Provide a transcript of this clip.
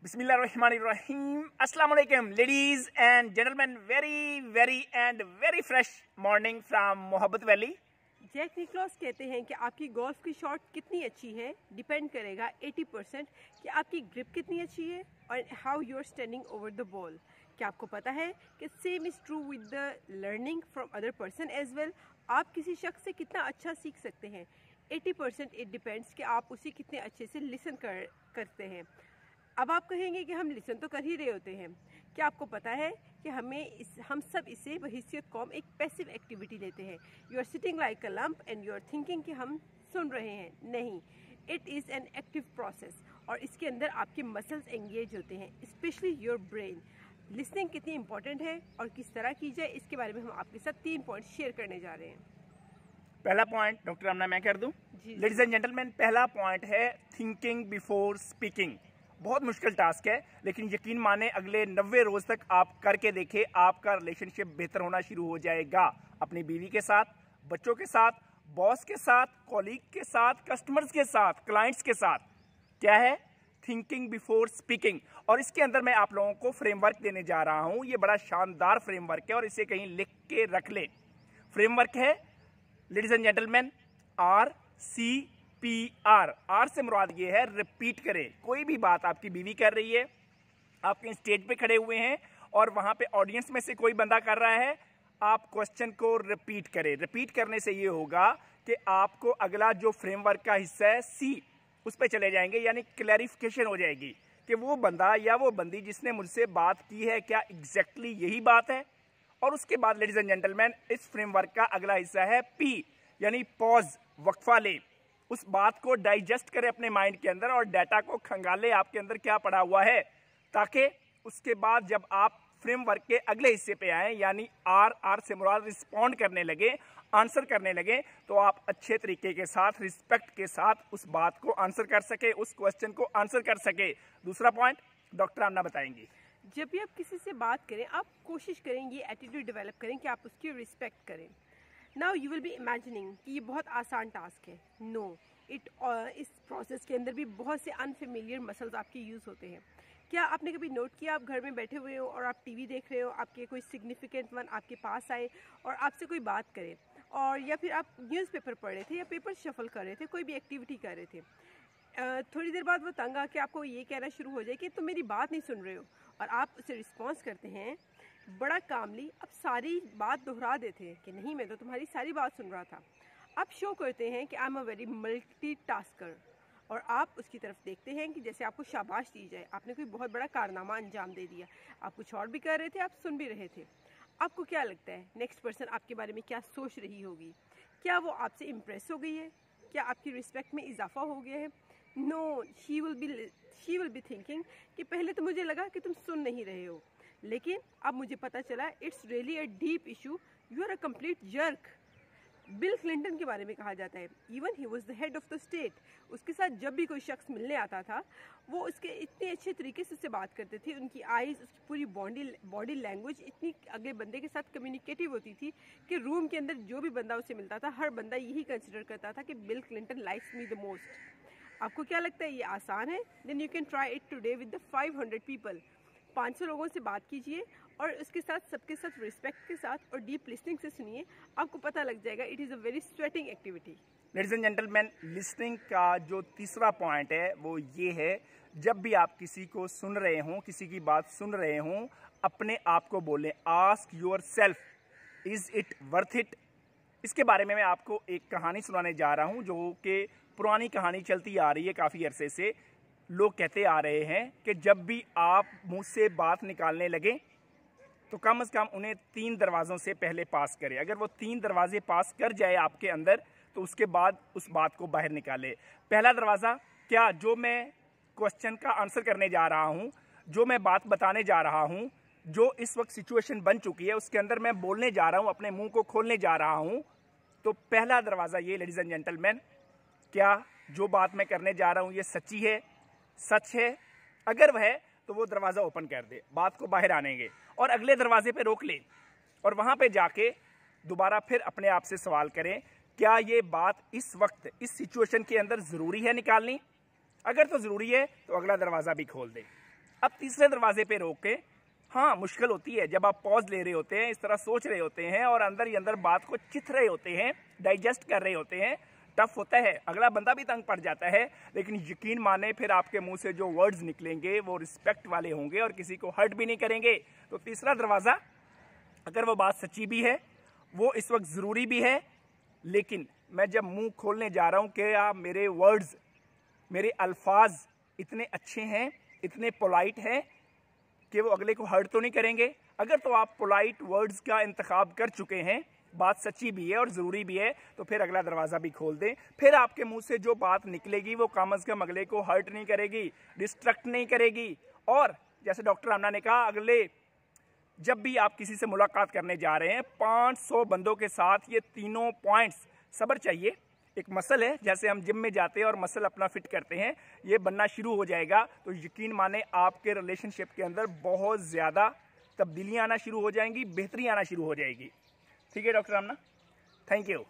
बिस्मिल्लाहिर्रहमानिर्रहीम। अस्सलाम वालेकुम ladies and gentleman, very fresh morning from मोहब्बत वैली। जैक निकलॉस कहते हैं कि आपकी गोल्फ की शॉट कितनी अच्छी है डिपेंड करेगा 80% कि आपकी ग्रिप कितनी अच्छी है और how you are standing over the ball. क्या आपको पता है कि same is true with the learning from other person as well. आप किसी शख्स से कितना अच्छा सीख सकते हैं, 80% इट डिपेंड्स कि आप उसे कितने अच्छे से लिसन करते हैं। अब आप कहेंगे कि हम लिसन तो कर ही रहे होते हैं। क्या आपको पता है कि हम सब इसे बहैसियत कौम एक पैसिव एक्टिविटी लेते हैं। You are sitting like a lump and you are thinking कि हम सुन रहे हैं। नहीं, it is an active process और इसके अंदर आपके मसल्स एंगेज होते हैं, स्पेशली योर ब्रेन। लिसनिंग कितनी इंपॉर्टेंट है और किस तरह की जाए, इसके बारे में हम आपके साथ 3 पॉइंट शेयर करने जा रहे हैं। पहला पॉइंट डॉक्टर अमना मैं कर दूं। लेडीज एंड जेंटलमैन, पहला पॉइंट है थिंकिंग बिफोर स्पीकिंग। बहुत मुश्किल टास्क है, लेकिन यकीन माने अगले 90 रोज तक आप करके देखें, आपका रिलेशनशिप बेहतर होना शुरू हो जाएगा। अपनी बीवी के साथ, बच्चों के साथ, बॉस के साथ, कॉलीग के साथ, कस्टमर्स के साथ, क्लाइंट्स के साथ। क्या है? Thinking before speaking. और इसके अंदर मैं आप लोगों को फ्रेमवर्क देने जा रहा हूं। ये बड़ा शानदार फ्रेमवर्क है और इसे कहीं लिख के रख ले। फ्रेमवर्क है ladies and gentleman RCPR। R से मुराद ये है रिपीट करें। कोई भी बात आपकी बीवी कर रही है, आप कहीं स्टेज पे खड़े हुए हैं और वहां पे ऑडियंस में से कोई बंदा कर रहा है, आप क्वेश्चन को रिपीट करें। रिपीट करने से ये होगा कि आपको अगला जो फ्रेमवर्क का हिस्सा है C, उस पर चले जाएंगे, यानी क्लैरिफिकेशन हो जाएगी कि वो बंदा या वो बंदी जिसने मुझसे बात की है क्या एग्जैक्टली यही बात है। और उसके बाद लेडीज एंड जेंटलमैन, इस फ्रेमवर्क का अगला हिस्सा है P, यानी पॉज, वक्फा ले। उस बात को डाइजेस्ट करे अपने माइंड के अंदर और डाटा को खंगाले आपके अंदर क्या पड़ा हुआ है, ताकि उसके बाद जब आप फ्रेमवर्क के अगले हिस्से पे आए, यानी R से मुराद रिस्पॉन्ड करने लगे, आंसर करने लगे, तो आप अच्छे तरीके के साथ, रिस्पेक्ट के साथ उस बात को आंसर कर सके, उस क्वेश्चन को आंसर कर सके। दूसरा पॉइंट डॉक्टर आमना बताएंगी। जब भी आप किसी से बात करें, आप कोशिश करें, ये एटीट्यूड डेवलप करें कि आप उसकी रिस्पेक्ट करें। Now you will be imagining कि ये बहुत आसान टास्क है। नो, इस प्रोसेस के अंदर भी बहुत से अनफेमिलियर मसल्स आपके यूज़ होते हैं। क्या आपने कभी नोट किया, आप घर में बैठे हुए हो और आप टीवी देख रहे हो, आपके कोई सिग्निफिकेंट वन आपके पास आए और आपसे कोई बात करे, और या फिर आप न्यूज़पेपर पढ़ रहे थे या पेपर शफल कर रहे थे, कोई भी एक्टिविटी कर रहे थे, थोड़ी देर बाद वो तंग आके आपको ये कहना शुरू हो जाए कि तुम मेरी बात नहीं सुन रहे हो, और आप उसे रिस्पॉन्स करते हैं बड़ा कामली। अब सारी बात दोहरा देते हैं कि नहीं, मैं तो तुम्हारी सारी बात सुन रहा था। आप शो करते हैं कि I am a very multitasker, और आप उसकी तरफ देखते हैं कि जैसे आपको शाबाश दी जाए, आपने कोई बहुत बड़ा कारनामा अंजाम दे दिया। आप कुछ और भी कर रहे थे, आप सुन भी रहे थे। आपको क्या लगता है नेक्स्ट पर्सन आपके बारे में क्या सोच रही होगी? क्या वो आपसे इम्प्रेस हो गई है? क्या आपकी रिस्पेक्ट में इजाफा हो गया है? No, she will be thinking कि पहले तो मुझे लगा कि तुम सुन नहीं रहे हो, लेकिन अब मुझे पता चला it's really a deep issue, you are a complete jerk. Bill Clinton के बारे में कहा जाता है, even he was the head of the state, उसके साथ जब भी कोई शख्स मिलने आता था, वो उसके इतने अच्छे तरीके से उससे बात करते थे। उनकी आईज, उसकी पूरी बॉडी लैंग्वेज इतनी अगले बंदे के साथ कम्युनिकेटिव होती थी कि रूम के अंदर जो भी बंदा उससे मिलता था, हर बंदा यही कंसिडर करता था कि Bill Clinton likes me the most. आपको क्या लगता है ये आसान है? Then you can try it today with the 500 people. 500 लोगों से बात कीजिए और उसके साथ, सबके साथ रिस्पेक्ट के साथ और डीप लिसनिंग से सुनिए, आपको पता लग जाएगा it is a very sweating activity. Ladies and gentleman, listening का जो तीसरा पॉइंट है वो ये है, जब भी आप किसी को सुन रहे हों, किसी की बात सुन रहे हों, अपने आप को बोलें, ask your self, is it worth it. इसके बारे में मैं आपको एक कहानी सुनाने जा रहा हूं, जो कि पुरानी कहानी चलती आ रही है काफ़ी अरसे से। लोग कहते आ रहे हैं कि जब भी आप मुंह से बात निकालने लगें तो कम से कम उन्हें 3 दरवाज़ों से पहले पास करें। अगर वो 3 दरवाजे पास कर जाए आपके अंदर, तो उसके बाद उस बात को बाहर निकाले। पहला दरवाज़ा क्या? जो मैं क्वेश्चन का आंसर करने जा रहा हूँ, जो मैं बात बताने जा रहा हूँ, जो इस वक्त सिचुएशन बन चुकी है, उसके अंदर मैं बोलने जा रहा हूँ, अपने मुंह को खोलने जा रहा हूँ। तो पहला दरवाज़ा ये लेडीज एंड जेंटलमैन, क्या जो बात मैं करने जा रहा हूँ ये सच्ची है, सच है? अगर वह है तो वो दरवाज़ा ओपन कर दे, बात को बाहर आनेंगे, और अगले दरवाजे पे रोक ले और वहाँ पे जाके दोबारा फिर अपने आप से सवाल करें, क्या ये बात इस वक्त, इस सिचुएशन के अंदर ज़रूरी है निकालनी? अगर तो ज़रूरी है तो अगला दरवाज़ा भी खोल दे। अब तीसरे दरवाजे पे रोक के, हाँ मुश्किल होती है जब आप पॉज ले रहे होते हैं, इस तरह सोच रहे होते हैं और अंदर ही अंदर बात को चिथ रहे होते हैं, डाइजेस्ट कर रहे होते हैं, टफ होता है, अगला बंदा भी तंग पड़ जाता है, लेकिन यकीन माने फिर आपके मुंह से जो वर्ड्स निकलेंगे वो रिस्पेक्ट वाले होंगे और किसी को हर्ट भी नहीं करेंगे। तो तीसरा दरवाज़ा, अगर वो बात सच्ची भी है, वो इस वक्त ज़रूरी भी है, लेकिन मैं जब मुंह खोलने जा रहा हूँ कि आप मेरे वर्ड्स, मेरे अल्फाज इतने अच्छे हैं, इतने पोलाइट हैं कि वो अगले को हर्ट तो नहीं करेंगे। अगर तो आप पोलाइट वर्ड्स का इंतखाब कर चुके हैं, बात सच्ची भी है और ज़रूरी भी है, तो फिर अगला दरवाज़ा भी खोल दें। फिर आपके मुंह से जो बात निकलेगी वो कम अज़ कम अगले को हर्ट नहीं करेगी, डिस्ट्रैक्ट नहीं करेगी। और जैसे डॉक्टर आमना ने कहा, अगले जब भी आप किसी से मुलाकात करने जा रहे हैं 500 बंदों के साथ, ये तीनों पॉइंट्स, सब्र चाहिए, एक मसल है, जैसे हम जिम में जाते हैं और मसल अपना फिट करते हैं, ये बनना शुरू हो जाएगा तो यकीन माने आपके रिलेशनशिप के अंदर बहुत ज़्यादा तब्दीलियाँ आना शुरू हो जाएंगी, बेहतरी आना शुरू हो जाएगी। ठीक है डॉक्टर आमना, थैंक यू।